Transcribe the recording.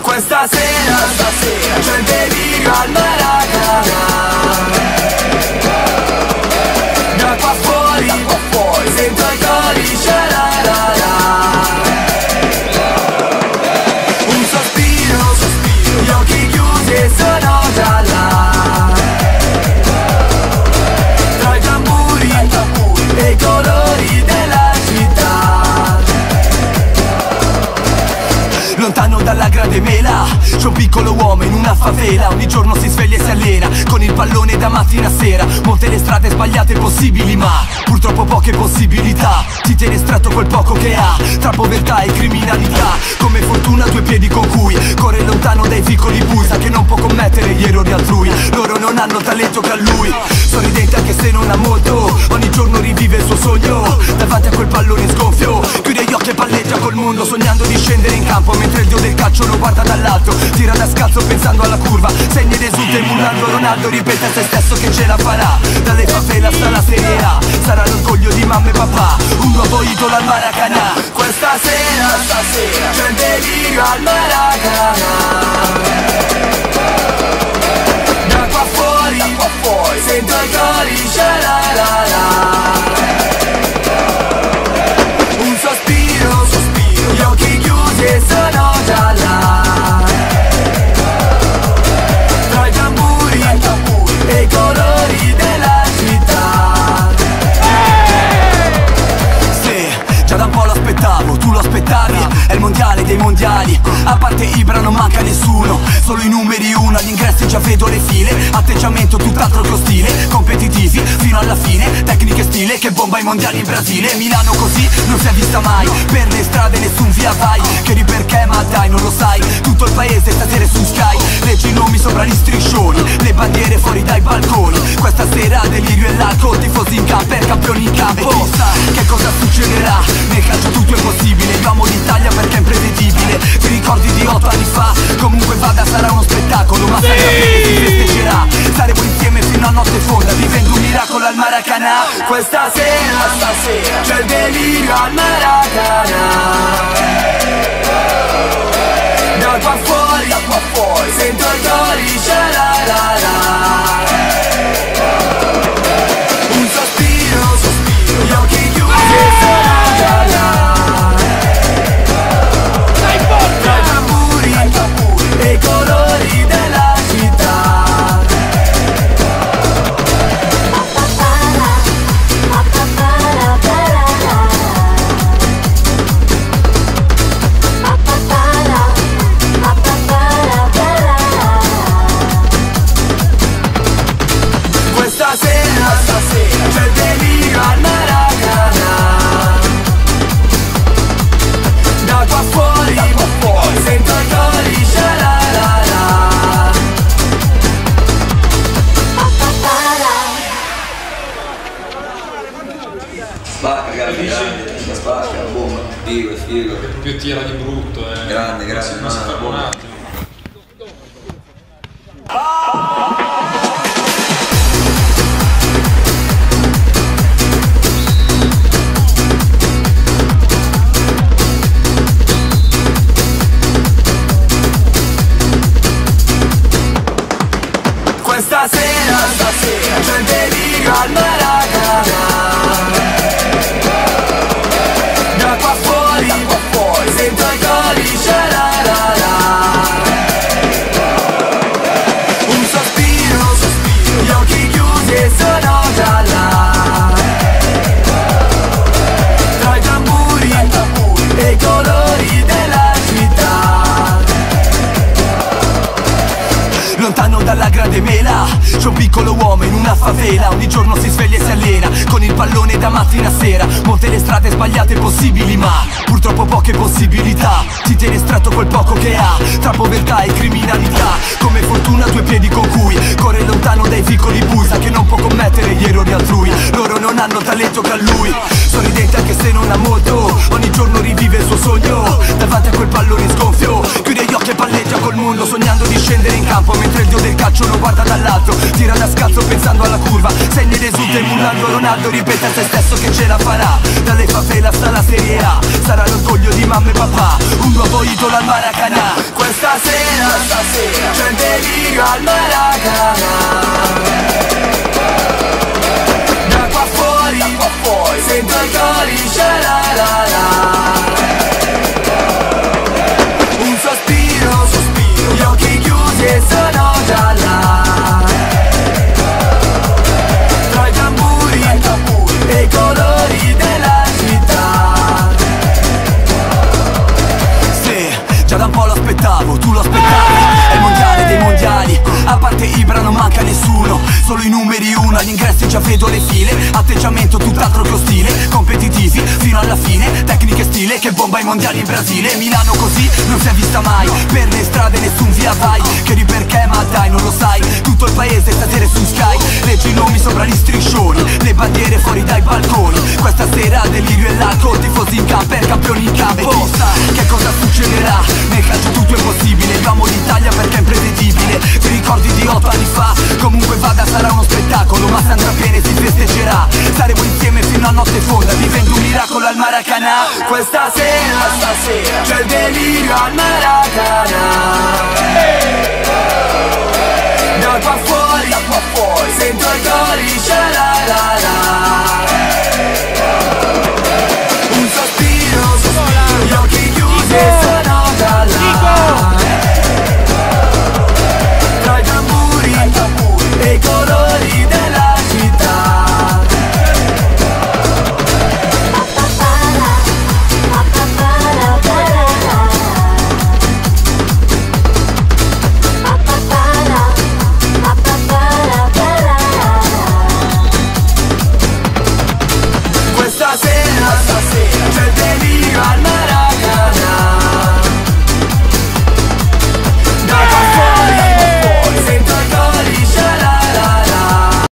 Questa sera c'è il delirio al Maracanã. Da qua fuori sento i cori sha-la-la-la. Un sospiro, gli occhi chiusi e sono già là. Tra i tamburi e i colori della città. Lontano dalla grande mela c'è un piccolo uomo in una favela. Ogni giorno si sveglia e si allena con il pallone da mattina a sera. Molte le strade sbagliate possibili, ma purtroppo poche possibilità. Ti tiene estratto quel poco che ha, tra povertà e criminalità. Come fortuna due piedi con cui corre lontano dai vicoli bui. Sa che non può commettere gli errori altrui. Loro non hanno talento che ha lui. Sorridente anche se non ha molto, ogni giorno rivive il suo sogno davanti a quel pallone sgonfio. Chiude gli occhi e palleggia col mondo, sognando di scendere in campo mentre il dio del calcio lo guarda dall'alto. Tira da scalzo pensando alla curva, segna ed esulta emulando Ronaldo. Ripete a se stesso che ce la farà. Dalle favela sta la Serie A, sarà l'orgoglio di mamma e papà. Un nuovo idolo al Maracanã. Questa sera c'è il delirio al Maracanã. Da qua fuori sento i cori sha-la-la-la. Un sospiro, gli occhi chiusi e sono già là. Tra i tamburi e i colori della città. Sì, già da un po' lo aspettavo, tu lo aspettavi. È il mondiale dei mondiali, a parte Ibra non manca nessuno. Solo i numeri uno, agli ingressi già vedo le file. Atteggiamento tutt'altro che ostile, competitivi fino alla fine. Tecniche e stile che bomba i mondiali in Brasile. Milano così non si è vista mai, per le strade nessun via vai. Chiedi perché ma dai non lo sai, tutto il paese stasera è su Sky. Leggi i nomi sopra gli striscioni, le bandiere fuori dai balconi. Questa sera delirio e l'alcol, tifosi in camper, campioni in campo. E chissà che cosa succederà, nel calcio tutto è possibile. Io amo l'Italia perché è imprevedibile. Ti ricordi di 8 anni fa? Comunque vada sarà uno spettacolo, ma sai che si festeggerà. Saremo insieme fino a notte fonda, vivendo un miracolo al Maracanã. Questa sera c'è il delirio al Maracanã. Da qua fuori sento i cori sha-la-la-la. Un sospiro, gli occhi chiusi e sono già là. Tra i tamburi e i colori della città. Questa sera c'è il delirio al Maracanã. Da qua fuori sento i cori sha-la-la-la. Spacca, grande, spacca, bomba, figo. Più tira di brutto, grande, ma si ferma un attimo. Questa sera c'è il delirio al Maracanã. Da qua fuori sento i cori sha-la-la-la. Un sospiro, gli occhi chiusi e sono già là. Tra i tamburi e i colori della città. Lontano dalla grande mela c'è un piccolo uomo in una favela. Ogni giorno si sveglia e si allena con il pallone da mattina a sera. Molte le strade sbagliate possibili, ma purtroppo poche possibilità. Ti tiene estratto quel poco che ha, tra povertà e criminalità. Come fortuna due piedi con cui corre lontano dai vicoli bui. Sa che non può commettere gli errori altrui. Loro non hanno talento che ha lui. Sorridente anche se non ha molto, ogni giorno rivive il suo sogno davanti a quel pallone sgonfio. col mondo sognando di scendere in campo, mentre il dio del calcio lo guarda dall'alto, tira da scalzo pensando alla curva, segna ed esulta emulando Ronaldo, ripete a se stesso che ce la farà. Dalle favela sta la Serie A, sarà l'orgoglio di mamma e papà, un nuovo idolo al Maracanã. Questa sera c'è il delirio al Maracanã. Da qua fuori sento i cori, sha-la-la-la. Un sospiro, gli occhi chiusi e sono già là. Tra i tamburi e i colori della città. Sì, già da un po' lo aspettavo, tu lo aspettavi. È il mondiale dei mondiali, a parte Ibra non manca nessuno, solo i numeri uno, agli ingressi già vedo le file. Atteggiamento tutt'altro che ostile, competitivi fino alla fine, tecniche e stile che bomba i mondiali in Brasile. Milano così non si è vista mai, per le strade nessun via vai. Chiedi perché ma dai non lo sai, tutto il paese stasera è su Sky. Leggi i nomi sopra gli striscioni, le bandiere fuori dai balconi. Questa sera delirio e l'alcol, tifosi in camper, campioni in campo. E chissà che cosa succederà, nel calcio tutto è possibile. L'uomo d'Italia perché è imprevedibile, ti ricordi di 8 anni fa? Comunque vada sarà uno spettacolo, ma se andrà bene si festeggerà. Saremo insieme fino a notte fonda, vivendo un miracolo al Maracanã. Questa sera c'è il delirio al Maracanã. Da qua fuori sento i cori, sha-la.